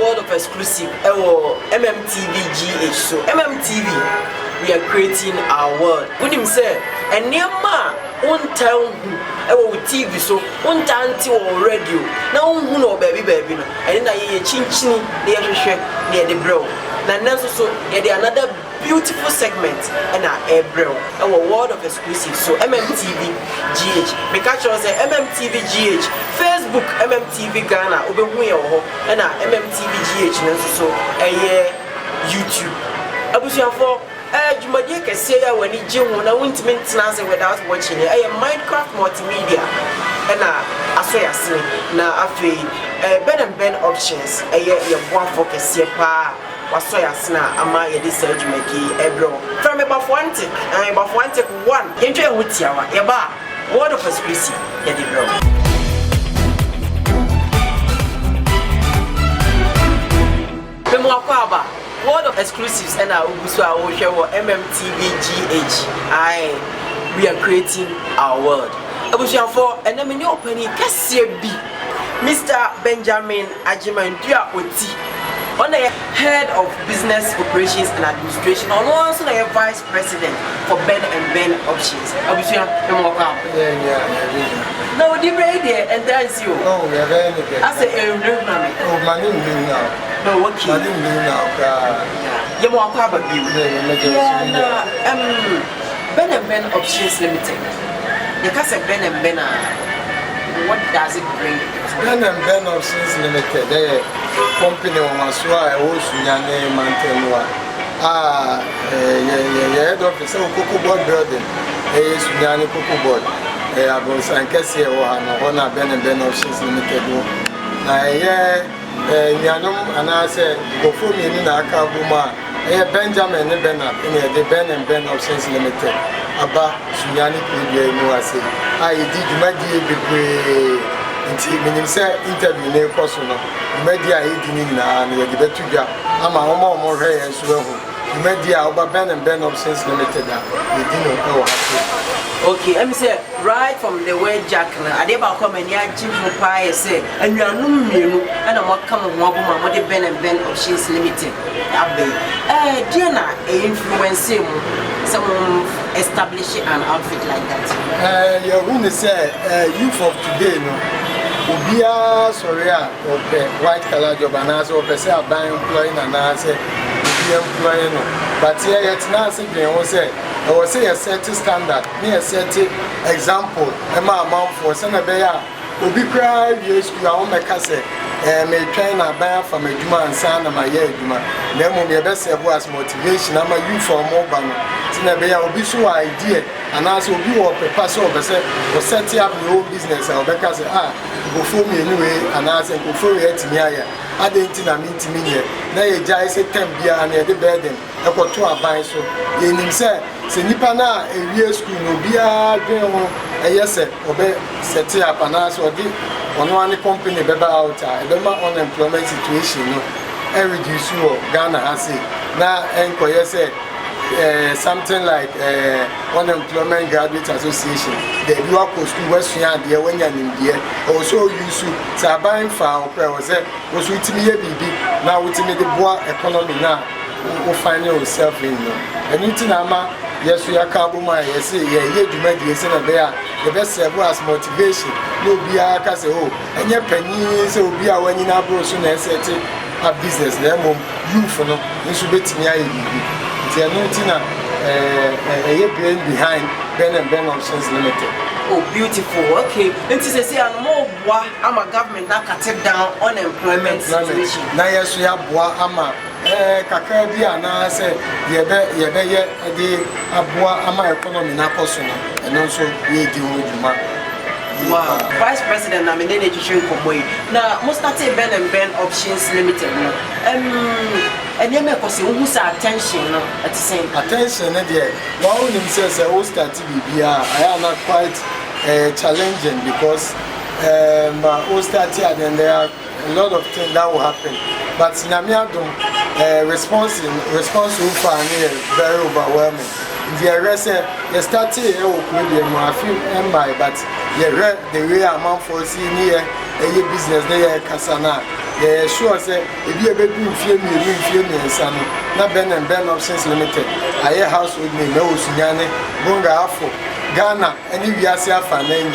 world of exclusive. MMTV GH. So MMTV, we are creating our world. When him say, and near ma, on town, TV so, on tanti or radio. Now, who know baby, and then I chin near the bro. Now, so, another beautiful segment and our world of exclusive. So MMTV GH. Make sure say MMTV GH. Facebook MMTV Ghana. And MMTV GH. So YouTube. Abusia for Jumadia can say when you do na maintenance without watching it. Minecraft multimedia. And I say na afi Ben options. Your one focus waso yasna ama ye de surgery make ebro from about one take and about one take one enjoy hutiawa ye ba word of exclusive ye de bro bemo akwa word of exclusives and ugusu a wo hwe MMTV GH we are creating our world abusia for and me ni opani kase bi Mr. Benjamin Ajimantua Oti on the head of business operations and administration, and also the vice president for Ben Options. Obviously, yeah. No, the radio and that's you. Oh, we are very good. I say, oh, my name now. No, okay. My name now. You want to have a view? Ben Options Limited. The case of Ben what does it bring? Ben Options Limited, a company on Maswa, Osunyane, Mantenwa. Head office of Cocoa Board building, a Sunyani Cocoa Board, a Abos and Cassia or Hana Ben Options Limited. Yanum and I said, go for me in Akabuma, a Benjamin Bennett, in the Ben Options Limited. Aba Sunyani Kudia Muase. I did Madi nti menim say interview na ekoso no media e di ni na na ye de betuga ama omo hwe ye so ehu media oba Ben Options Limited a ye di no e wo happy. Okay, let me say right from the word Jack na ade ba come ani agim ho pa ye say anuanum mienu na mo kam ho aboma mo de Ben Options Limited abe dia na influence mu some establish an outfit like that. You want to say youth of today no Ubia sorry or white color job and as or say buy employing and as be employing no but here it's not simply say I was say a certain standard me a certain example Emma amount for Senabeya Ubi cry yes you are make us me train a buy from a Juma and son of my year Juma then will be best as motivation I'm a youth for more banner Senabeya will be so idea and as will be or prepare so or set up your own business or because go for me anyway and as go for it to me I didn't mean to me na ye jai say bia na de burden e ko to aban so ye nim say se nipa na ewie school no bia dwen ho eyese obe set up and as o di ono ani company beba out e be ma unemployment situation no e reduce o Ghana has na enkoye say something like unemployment graduate association the local school west yan there when you in there also use to buying for was was with me bibi now with me the boa economy now we find yourself in anything ama yes we are kabuma yes ye duma die say na there the best serve as motivation no bia ka say oh enye panyin say obi a wani na bro so na set a business na mom youth no nso betimi ayi bibi they are not behind Ben Options Limited. Oh, beautiful. Okay. And to say, I'm more I'm a government that can take down unemployment situation. Now, yes, we have Ama Kakabia, and I say, Yebe, the Abua Ama economy, Naposuna, and also we deal with Juma. Wow, Vice President, I'm in the education company. Now, most of the Ben Options Limited. And you make us who's attention at the same time. Attention, there. One himself, I start to be I am not quite challenging because I start here, then there are a lot of things that will happen. But Sinamiadum response so far very overwhelming. The rest, you start here, I feel but the way I'm for seeing here, a business there, Kasana. Yeah, sure say if you be doing fear me son. Na Ben and Ben Options Limited. I household name no Sunyane, Bunga Afo, Ghana, and if you are saying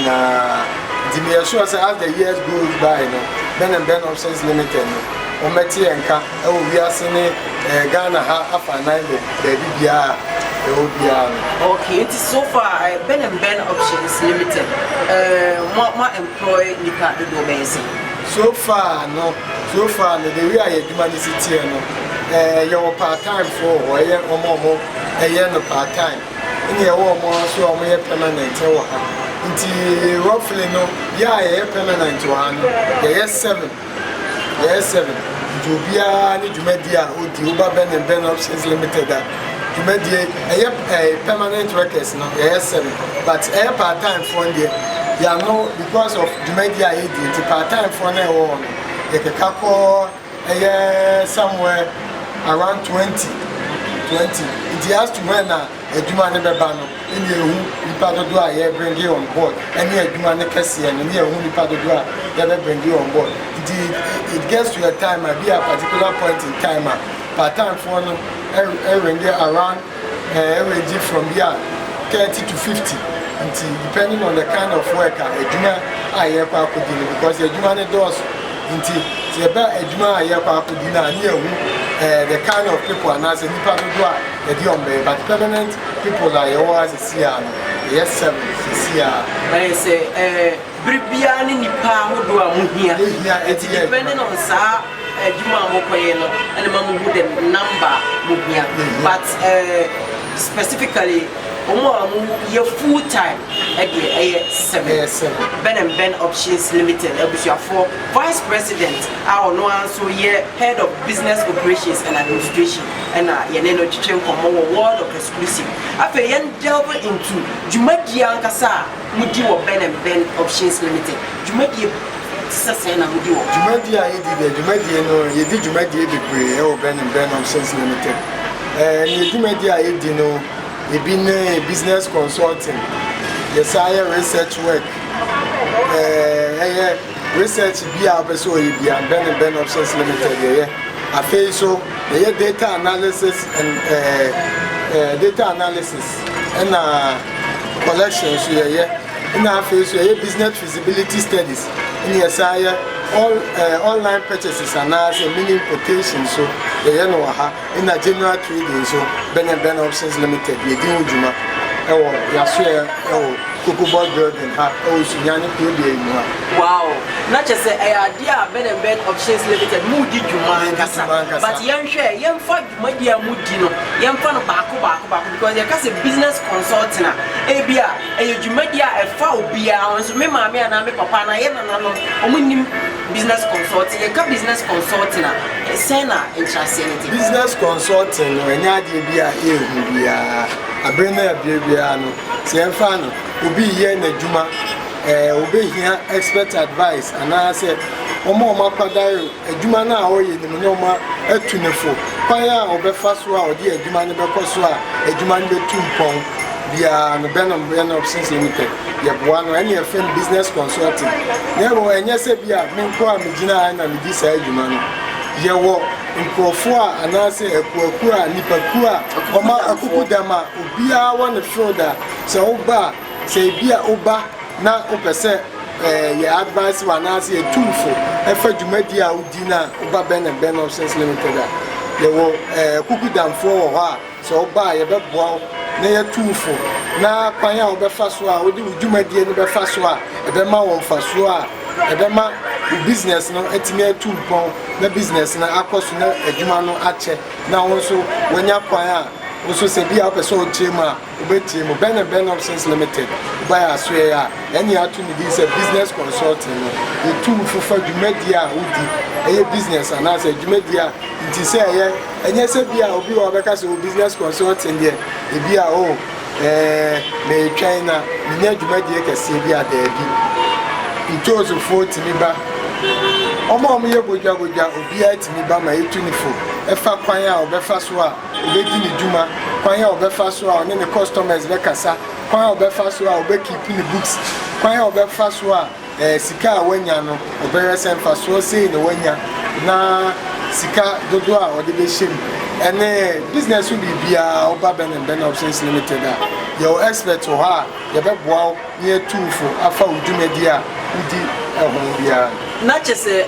the mere sure say as the years goes by, no Ben and Ben Options Limited. Ometi enka e wo wiase ne Ghana ha afa nine baby bia e wo bia. Okay, it is so far Ben and Ben Options Limited. What employ nipa do bensi. So far the way I do man city no your part time for or ye omo no part time. Ni e wo mo so omo ye permanent e wo ha. Nti roughly no yeah ye permanent one. Yes 7. Jubia ni Jumedia Odi Uba Ben and Ben Options Limited. Jumedia a permanent workers no yes 7. But a part time for the ya no because of Jumedia the part time for na one. You can call somewhere around 20. It has to when a Juma never ban in the who part of do bring you on board. And here Juma Nekasi and here only part of do bring you on board. It gets to a time, be a particular point in time, part time for around from here 30 to 50. Depending on the kind of work, a Juma could do because a Juma does. It's about a Juma could do the kind of people and as a Nipa do but permanent people are always see yes 7 see I say Bribiani Nipa who do a muhia. It's depending on Sa Juma Mokoyeno and the Mamu with the number muhia. But specifically, your full time at the 7. Ben and Ben Options Limited, for Vice President, our no answer here, Head of Business Operations and Administration, and Yaneno Chichem from our world of exclusive. After Yan delve into Jumadia Kasa, Mudi or Ben and Ben Options Limited. Jumadia Sasena Mudi. Jumadia, you did Jumadia the Ben and Ben Options Limited. Jumadia, you know. We've been a business consulting, the science research work, research be our so and Ben Options Limited. I feel so the data analysis and collections here. In our face, business feasibility studies. In the all online purchases and as a mini importation. So the in a general trading. So Ben Options Limited. We do Juma. Cocoa building. Wow. Not just an idea. Ben Options Limited. Moody Juma. But young share, young fun, my dear Moodino, young fun of Baku because you're a business consultant. Abia, a Jumedia, a foul beer, and so me, mammy, and I'm a papa, and I business consulting, a business consulting, a sena interesting. Business consulting, when you are a brainer, baby, say, fan, will be here in the Juma, will be here expert advice, and I said, Omo Mapadari, a Juma now, or in the Monoma, a tuneful, Paya or Befaswa, or dear Jumani Bekoswa, a Jumani Betum. Ben Options Limited. You have one or any firm business consulting. Never, and yes, if you have been called Medina and this Jumani. You walk in Kofua and I say a Kua, Nipakua, Oma Akudama, Ubia one shoulder. So, Oba, say Bia Oba, now Opese, your advice one I say a tool for Efa Jumedia Udina, Uba Ben Options Limited. You walk Kukudam for her, so buy a bed wall. Na two for na kwanya obefa so a odi udwumadie no befa so a ebema won fa so a ebema business no etime two pon na business na akoso na adwuma no ache na won so wanya kwanya also se bia opese o chema obetiem Ben Options Limited buy aswe ya any atu ni this business consulting no the two for dwumadie a odi eye business and as dwumadie nti se eye enye se bia obi wa beka se business consulting there e bia o me China ni adwumadie kase bia da bi ntozo 40 ni ba omo ye bojwa obi atimi ba ma etunifo efa kwan a obefa so a obedi ni dwuma kwan a obefa so a ne customers be kasa kwan a obefa so a obeki ni books kwan a obefa so a sika a wanya no oberesen fa so sei ne wanya na sika dodo a odi be shim ene business will be oba ben options limited your expert to ha ye be boa near two for afa udumedi a udi ehon bia na chese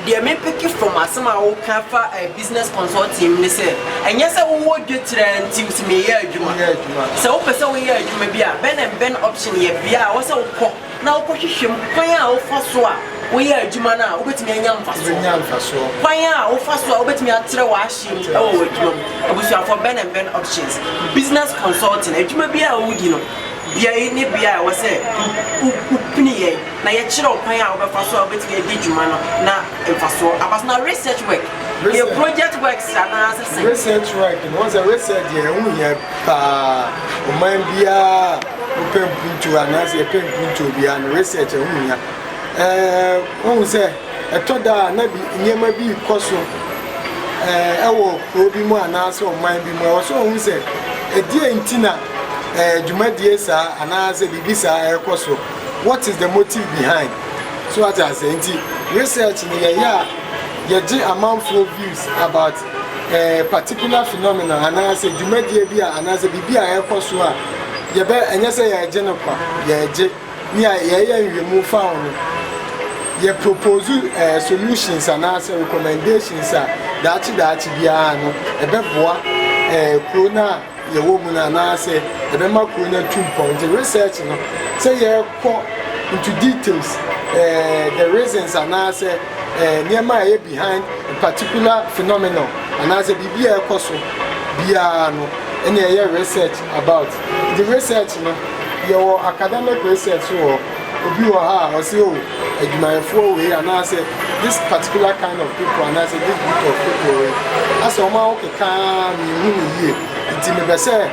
the me pick from asema wo ka fa business consulting ni say enye say wo dwetire nti us me ye adwuma say wo pese wo ye adwuma bia ben option ye bia wo say wo kɔ na wo hwehwem kwan a wo fa so a wo ye adwuma na wo betimi anya mfa so kwan a wo fa so a wo betimi atrɛ wa ahyem e wo adwuma obusu for ben options business consulting adwuma bia wo di no bia ni bia wo say upini ye na ye kyerɛ kwan a wo befa so a wo betimi edi adwuma no na mfa so abas na research work your project works na say research work once a research ye hu ye pa o man bia open punto anase e pen punto bia no research hu ya wọ́n sẹ́ ẹ̀tọ́ da na bi nyema bi kọ́so ẹ̀wọ̀ obi mu anaasẹ́ ọman bi mu ẹ̀wọ̀ so wọ́n sẹ́ ẹ̀díẹ̀ ntina dwumadie saa anaasẹ́ bibi saa ẹ̀kọ́so what is the motive behind so what I say nti research ni yẹ a yẹgye amanfo views about particular phenomenon anaasẹ́ dwumadie bi a anaasẹ́ bibi a ẹ̀kọ́so a yẹ bẹ ẹ̀nyẹ sẹ́ yẹgye no kwa yẹgye ni a yẹ nhwemu fa ono ye propose solutions and answer recommendations that bia no e be boa corona ye wo mu na na say e be ma corona 2 point research no say ye go into details the reasons and answer near my behind a particular phenomenon and answer bibia e koso bia no any research about the research no your academic research or obi wa ha o say o adwumayefo we and I say this particular kind of people and I say this group of people as o ma o keka mi hu yie nti me be say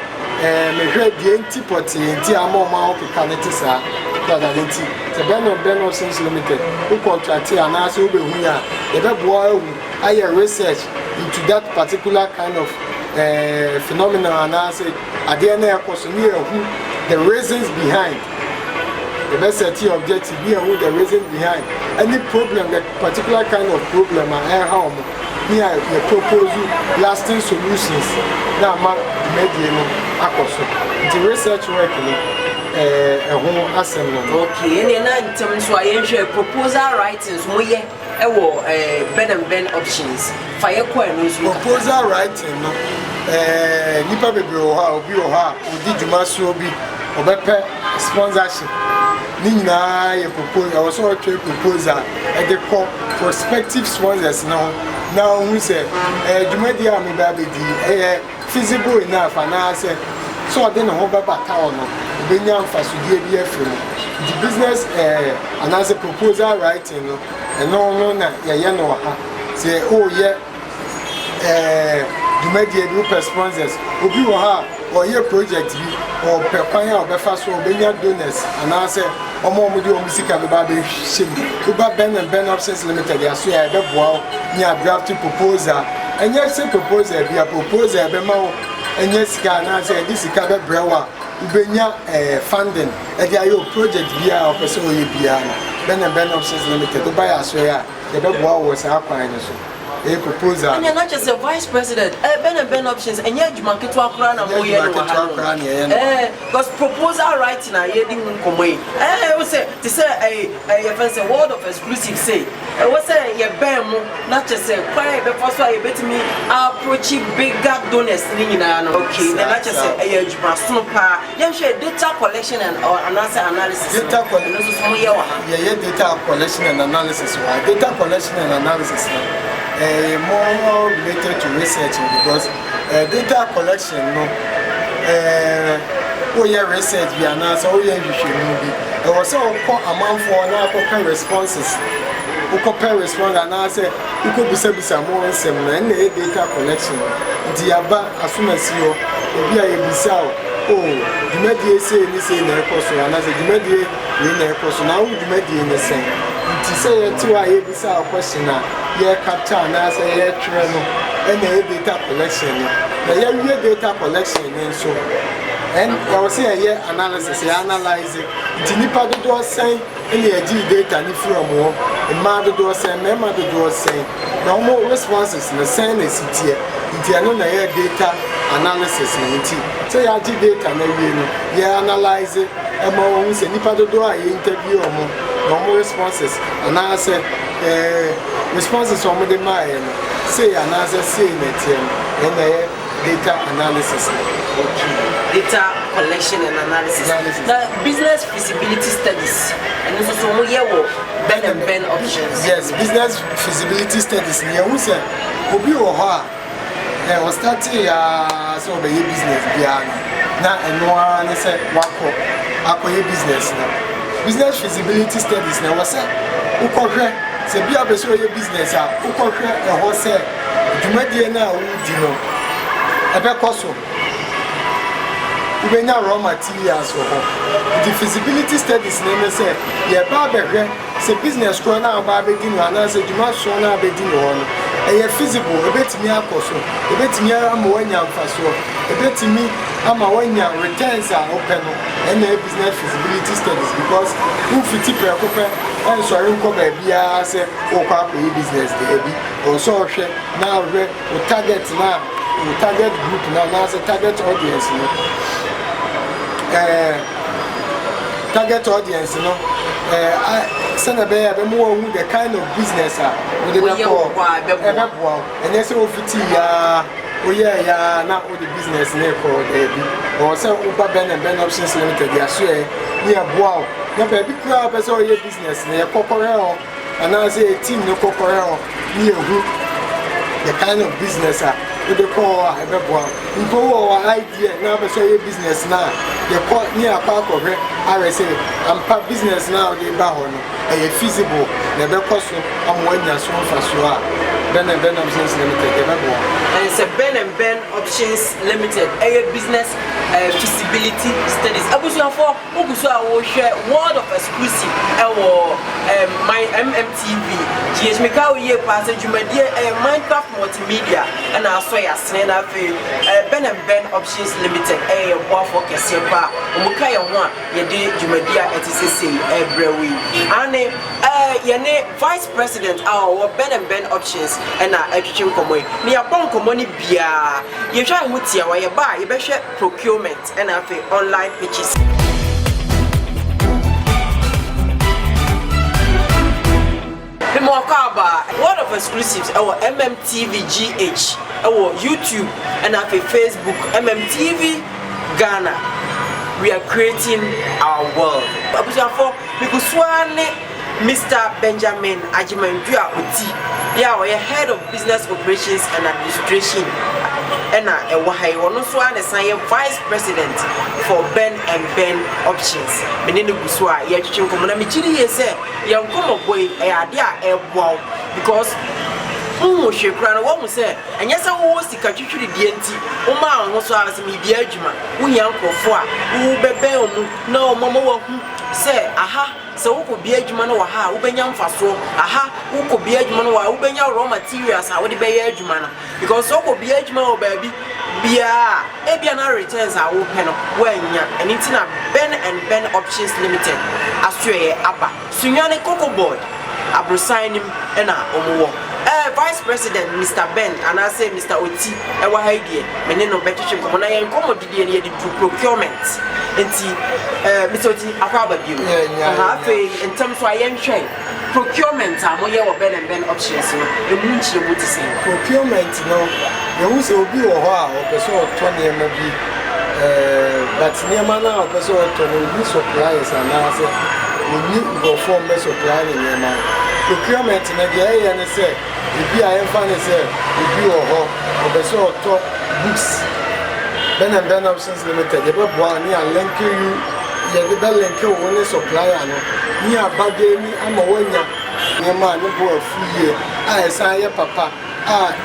me hwe die nti poti nti ama o ma o keka neti sa that nti the Ben Options Limited who contract and I say o be hu ya e be boa hu aye research into that particular kind of phenomenon and I say ade na ekoso ni hu the reasons behind the best objective here with the reason behind any problem, that particular kind of problem and how here you propose lasting solutions that man made the research work a home assembly. Okay, and then terms so I share proposal writings we Ben options fire coins proposal writing no nipa bebre obi oha odi dwuma so bi obepe sponsorship Nina, you propose, I was also proposal at the prospective sponsors now we say, Jumedia may be feasible enough, and I say, so I didn't hold up a town, Benyam Fasudia the business, and as a proposal writing, and no, say, oh, yeah, Jumedia group of sponsors, Obi or your project or per fire or fast or Benya donors, and I say, or more with your music and the baby shim. To Ben Options Limited, I say, I don't wow, near drafting proposal, and yes, a proposal, be a proposal, Bema, and yes, can I say, this is Cabot Brewer, Ubenya funding, and your project via or person will be Ben Options Limited to buy a swear, the dog wow was our finance. A proposal. And you're not just a vice president. Ben options and yet you mark it to a crown and because proposal writing I didn't come away. I would say to say a word of exclusive say. I was say your bam not just say quiet before so I bet me approaching bigger donors. Okay, then I just say a snooper. You share data collection and or analysis. Data collection and analysis. Data collection and analysis. More related to researching because data collection no research we are now so you should movie there was so amount for now compare responses and I say you could be some more similar and data collection the aba as soon as you be a bisao the media say this in the course and I say the media in the course now the media in the same to say to a bisao question yeah, capture and answer yeah, and data collection. The data collection and so. And I was saying yeah, analysis, analyze it. The nipa do saying any data ni from more. The man do saying, member do saying. normal responses na send is it here no na data analysis na it so ya ji data na wie no ya analyze e ma won se nipa dodo a ye interview omo normal responses and I say responses omo de ma ye no say analyze say na tie no na data analysis. Okay. Data collection and analysis. The business feasibility studies. And also so we have Ben options. Yes, business feasibility studies. Yeah, we say obi wo ha. We starting so be business bia na eno an say wako akoye business na. Business feasibility studies na we say ukohwe se bia be so ye business a ukohwe e ho say dwumadie na wo di no ebe koso ubenya raw materials for the feasibility studies na say ye ba behwe se business ko na ba be di no ana se dwuma so na be di no no e feasible ebetimi akoso ebetimi ama wanya mfaso ebetimi ama wanya returns are open and business feasibility studies because who fit prepare and so nko ba bia say o kwa business dey bi o so hwe na hwe o target group na say target audience no target audience no send be more the kind of business we dey go and yes o fiti ya o ya na o the business na for dey bi o say Uber Ben Options Limited ya so ni aboa na be bi kura be so ye business na kokore o and I say team no kokore o ni ehu the kind of business we dey call ebeboa nko wo idea na be so ye business na ye call ni akwa akọhwe RSA ampa business na dey ba ho no e feasible na be koso amwanya so faso a Ben Options Limited ebeboa and it's a Ben Options Limited business feasibility studies abusuan for oguso a wo hwe world of exclusive my MMTV GH Mekao ye pass adwumadie Minecraft multimedia and also ya sene na fe Ben Options Limited boa for kese pa omuka ye ho a ye de adwumadie etisese brewi ane ye ne vice president our Ben Options and na atwetwe nkomoy ne ya bon nkomoy ni bia ye hwa ho tia wa ye ba ye be hwe procurement and na fe online pitches. World of exclusives our MMTV GH our YouTube and our Facebook MMTV Ghana. We are creating our world. Because Mr. Benjamin Ajimandua Oti, yeah, we are head of business operations and administration. And I also vice president for Ben Options. Menene Buswa, yeah, Chincomona Michiri, say, young come boy, because she cried one say, and yes, I was the country DNT. Oma also has me dear Juma, we uncle for who bebe no mama say, aha. So who could be a man or how Ubenya Faso, aha, who could be a man or Ubenya raw materials, I would be a man because so could be a man or baby. Bia, Ebiana returns are open when and it's in a Ben Options Limited. Australia, Abba, Sunyane Coco Board, Abro sign him and Omo. Vice President Mr. Ben and I say Mr. Oti, our idea, Menino Betishim, when I am commodity and to procurement. And see, Mr. Oti, I probably in terms of I am trained. Procurement, I'm more Ben Options. Procurement, no, you will be a while, or 20 maybe, but near Mana, or to suppliers and answer, we need to go for me supply in your mind. Procurement in the area and say, if you are funny, say, if you are or top books, Ben Options Limited, the one near linking you, the bell link you only supplier, near Bagami, I'm a winner, near man, no boy, free year. I say, papa,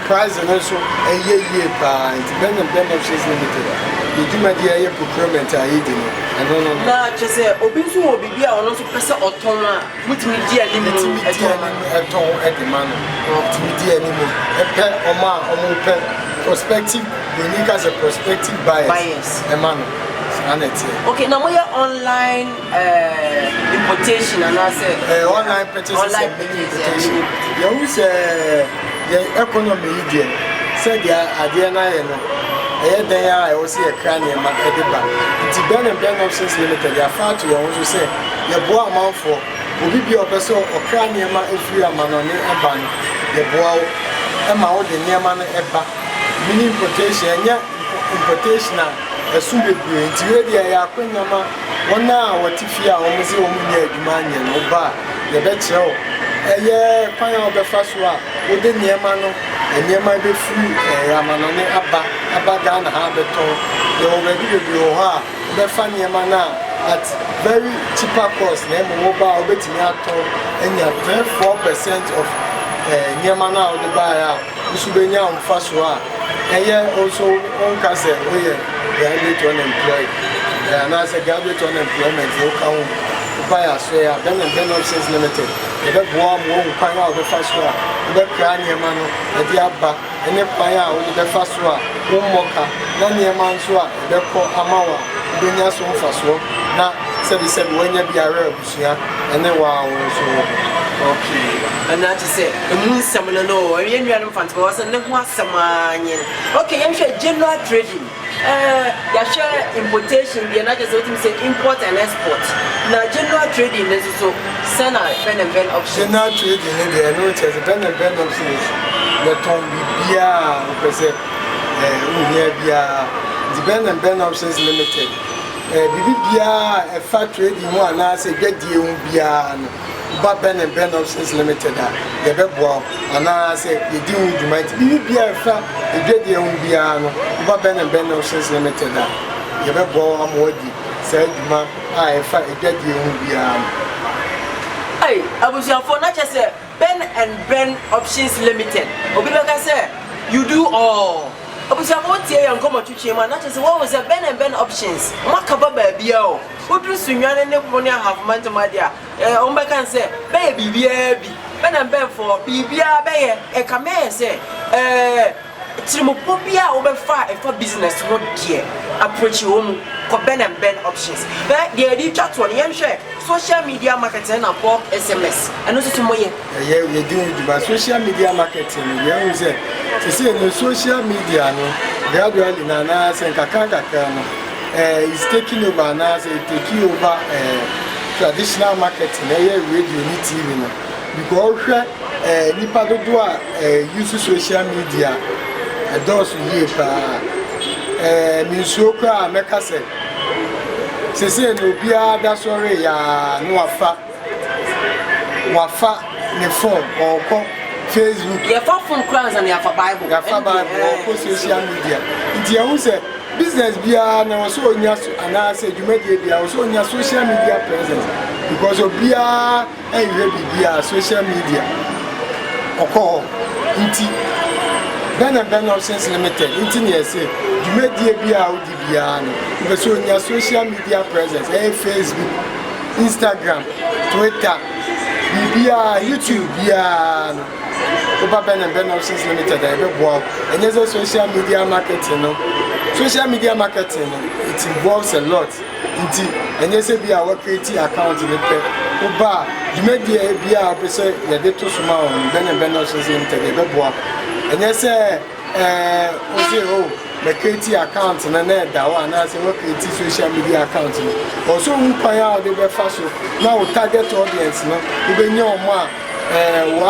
price and also a year by Ben Options Limited. The Jumadia procurement are eating. I don't know. Now, just say, Obisu will be here on also person or Toma, which media limited at all at the man of media anymore. A pair or ma or more prospective, unique as a prospective bias. A man. Okay, now we are online importation and I say online purchase. Online importation. You the economy there. Said the idea na no. Then I was a cranium at Ediba. It's Ben Options Limited. They are far to your own to say, the boa amount for will be your vessel or cranium if you are man on a ban. The boa Emma the near man eba. Meaning importation, yeah, importation. A soon be into the Aquinama. 1 hour, what if you are almost a woman near Dumania, no bar, the better. A year, fine of the first one, within the Yamano, and near my be free, Ramanone Abba Ghana Habeton, the already be Oha, the funny Yamana at very cheaper cost, name mobile betting and you have 4% of Yamana of the buyer, Usubenya on Fasua, a year also on Casa, where they are to unemployed. And as a graduate unemployment, you can buy a share, Ben Options Limited. The warm won't find out the first one, the cranium man, the Diaba, and the Paya, the first one, Moka, Nania Mansua, the Po Amawa, the Nason Faswa, now 77 when you be a rebel, and then wow, so okay. And that is it. The moon summer no, and you are fans was and then was some okay, I'm sure general trading. They share importation, the United States say import and export. Now, general trading is also Sana Ben options. General trading, they are not as Ben options. The Tom Bia, the Ben Options Limited. Bibia, a fat trading one, I say, get the Bia. But Ben Options Limited, the Bebo, and I say, you do, you might be a fat, you get the own piano, but Ben Options Limited, the Bebo, I'm worthy, said, Ma, I get the own piano. Hey, I was your phone, not just Ben Options Limited. Or like I said, you do all. I was about to and come to Chima, not just what was a Ben Options. Makaba baby, who do Sunan and Neponia have money, my dear. Omba can say, baby, Ben for Bibia, a command say, Trimopopia over fire for business, not dear. Approach you home, Ben Options. But the idea chat one, young share, social media marketing and pop SMS. And also tomorrow. Yeah, we're doing social media marketing. Yeah, we say, to see no social media, no, gradually, Nana and Kakaka is taking over, Nana taking over traditional marketing, radio, TV. Because Nipa do use social media, those who Minsoka Meka said, Sese no bia da sorry ya no wafa ne phone or Facebook. Ya fa phone class and ya fa Bible. Ya fa Bible or social media. Nti ya say business bia na so onya ana say dwumadi bia so onya social media presence because obia bia social media. Oko nti Ben Options Limited nti ne say dwumadi bia odi bia no because onya social media presence Facebook, Instagram, Twitter, bia YouTube bia no Oba Ben Options Limited and there's a social media marketing no. Social media marketing it involves a lot and you say be our creative account in the Oba you make the bia person you dey to small Ben Options Limited and you say the creative account and then that one I say what creative social media account also who pay out the first now target audience no you be know more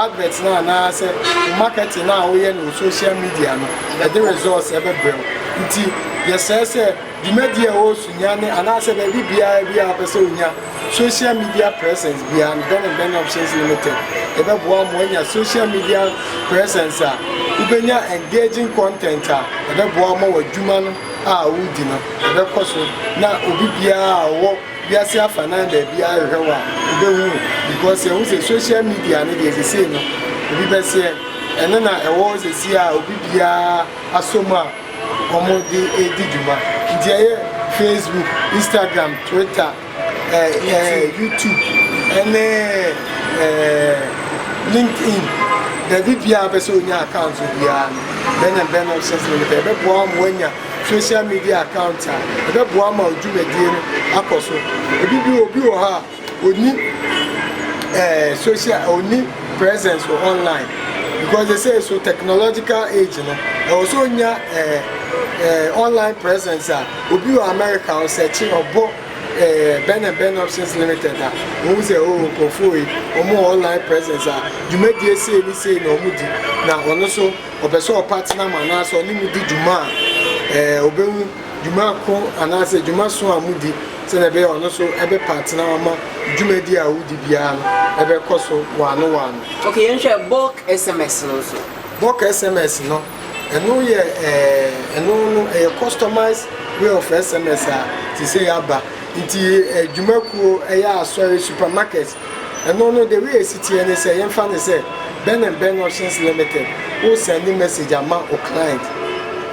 adverts now say marketing now we in social media no the results ever bring nti yes say the media also nyane and I say baby bia person nya social media presence bia Ben Options Limited ebe boa mo nya social media presence ubenya engaging content ebe boa mo wadwuma no wudi no ebe koso na obi bia wo bia se afana da bia rewa obehu because you say social media no dey say no obi be say ene na ewo se si obi bia asoma omo di ediduma ndiye Facebook, Instagram, Twitter, YouTube and LinkedIn. The BPA person account will be Ben Options Limited. The Boam Wenya social media account. The Boam of Jumedian Apostle. The BPO would need social only presence or online. because they say so technological age, you know. Also, online presence, obi America or searching or book. Ben Options Limited, who say, oh, Kofui, or more online presence. You made the say, we say, no, Moody. Now, also, or partner, and also, Nimudi Juma, Oben Juma, and I said, Juma so Moody, Senabe, and also, every partner, Jumedia, Woody Bian, every Coso, 101. Okay, and share bulk SMS also. Bulk SMS, no, and no, and no, a customized way of SMS to say, Abba. Inti Jumaku sorry supermarket and no the way city and say yen fan say Ben Options Limited who send message ama o client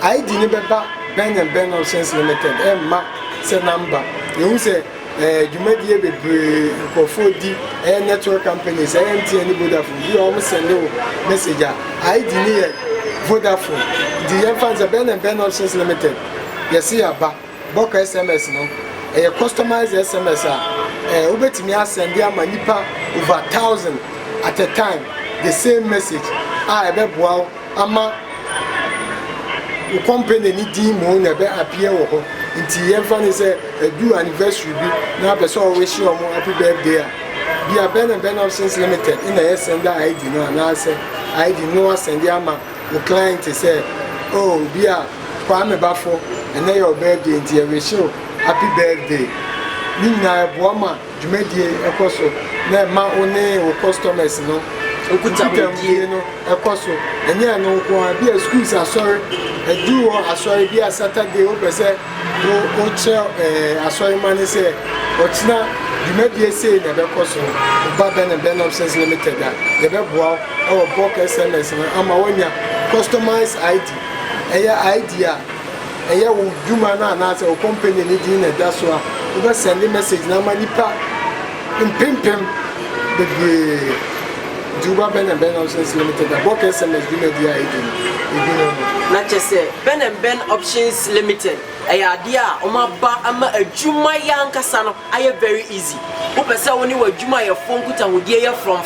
I di ne beba Ben Options Limited ma say number you say Jumadi bebre nkofo di network companies MTN Vodafone you almost send message I di ne Vodafone di yen fan say Ben Options Limited you see aba book SMS no a customized SMS, Ubetimi send ama nipa over 1,000 at a time, the same message. I be wow, ama company ni di mo na be appear wo nti yemfa ni say do anniversary bi na be so wish you happy birthday. Be a Ben Options Limited in a send ID no na say ID no send ama the client say oh be a Kwame Bafo and na your birthday nti e wish you happy birthday. Nina Boama, Jumedi, a coso, ma one or customers, no, a coso, and yeah, no, be a schools are sorry, a duo are sorry, be a Saturday, open say, no, a sorry money say, what's not, Jumedi say, never coso, Baben and Ben Options Limited, the Bebo, our book SMS, and Amawania, customized ID, idea. Eya wo dwuma na na se o company ni din na da so a wo be send message na ma nipa pimpim be Juba Ben Options Limited book SMS di media ID na chese Ben Options Limited eya dia o ma ba ama adwuma yankasa no aye very easy wo pese woni wa adwuma ye phone kuta wo die ye from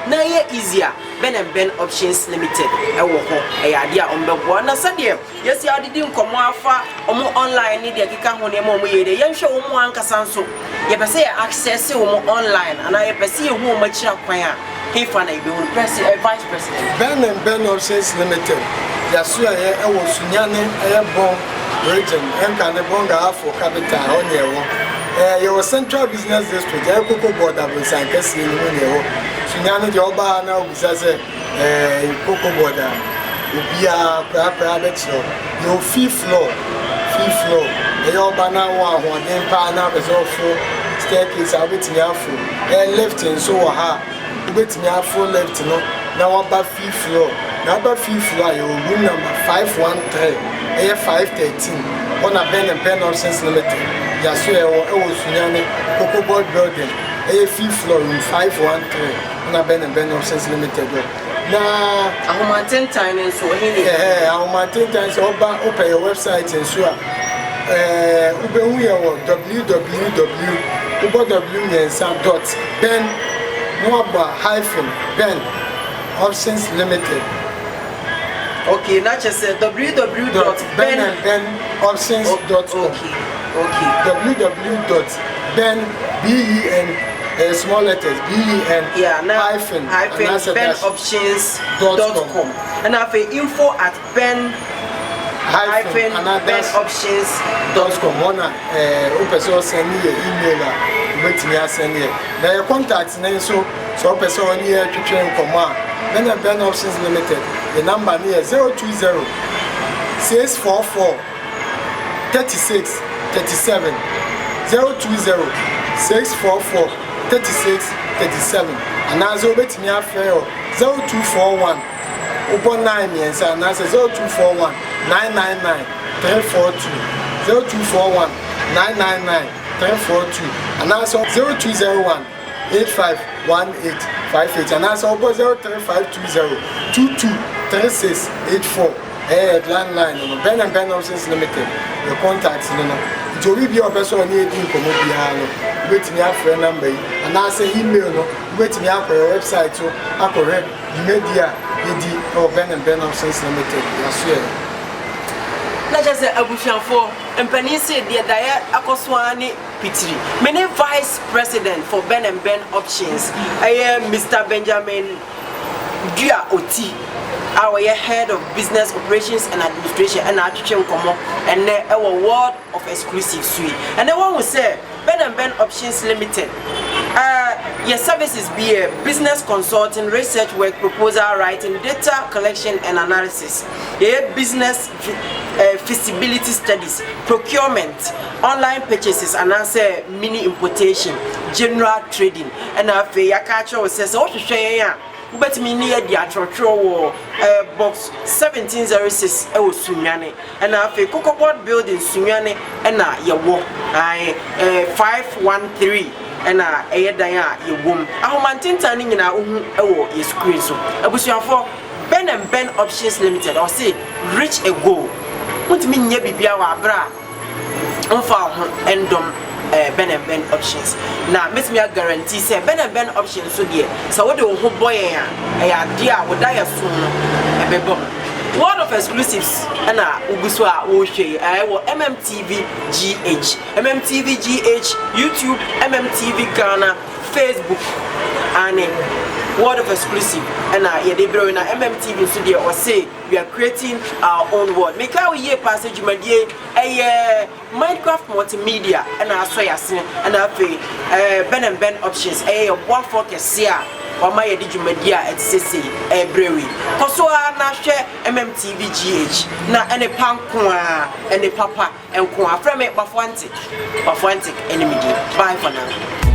na ye easier Ben Options Limited ewo ho eya dia o mbebo na sade yes ya didi nkomo afa omo online ni de kika ho ne mo ye de ye hwe wo mo ankasa nso ye pese ye access wo mo online ana ye pese ye hu mo kira kwan a hefa na ibe wo vice president Ben Options Limited ya so ye ewo sunyane eye bon region enka ne bonga afo capital on ye wo your central business district Koko border bin sankasi ni wo ne wo sunyane de oba na obusa se Koko border obia pra be chiro no fifth floor e oba na wo ahon den pa na be so fo staircase abetimi afo left nso wo ha obetimi afo left no na wo ba fifth floor na ba fifth floor your room number 513 513 on a Ben Options Limited. Yasu ewo sunyane Koko board building fifth floor room 513 on a Ben Options Limited. Na ahomaten time nso hini ahomaten time so open your website nso ubehu ye wo www.ben Options Limited. Okay, not just www.benoptions.com. Okay. www.ben small letters hyphen benoptions.com. And I have info@ben-benoptions.com. One person send me an email. Wait me send me. Now your contact name so person here to train command. Ben Options Limited. The number here 020 644 36 37 020 644 36 37 and as obet me affair 0241 upon 9 years and as 0241 999 342 0241 999 342 and also 0201 851858 and also 03520 223684 landline no Ben Options Limited your contacts no to be your person need in komo bia no wetimi afre number and also email no wetimi akọ website so akọ media yɛdi ɛwɔ Ben Options Limited yɛasoɛ na just abusuafo mpanin se de dae akoswane pitiri many vice president for Ben Options Mr. Benjamin Dua Oti our head of business operations and administration and atwetwe nkomo and our world of exclusive suite and the one who say Ben Options Limited your services be a business consulting, research work, proposal writing, data collection and analysis, business feasibility studies, procurement, online purchases, and answer mini importation, general trading, and yakacho says what to share. But me near the actual box 1706 Sunyane, and I feel Cocoa Board building Sunyane and your walk 513. And Daya, your womb. Our mountain turning in our is screen so. I wish you for Ben Options Limited or say reach a goal. What mean ye be our bra? On for endom Ben Options. Now, Miss me a guarantee say Ben Options so dear. So what do you boy a dear would die soon a baby. World of exclusives and Ubuswa Oshe, I will MMTV GH, YouTube, MMTV Ghana, Facebook, and World of exclusive and Yadebro in MMTV studio or say we are creating our own world. Make our year passage, my dear, Minecraft multimedia and our soya and our Ben Options, one focus here. Or my digimedia at CC Brewery. Kosoa na share MMTV GH na ene pankwa ene papa and kwa from it Bafantic enemy. Bye for now.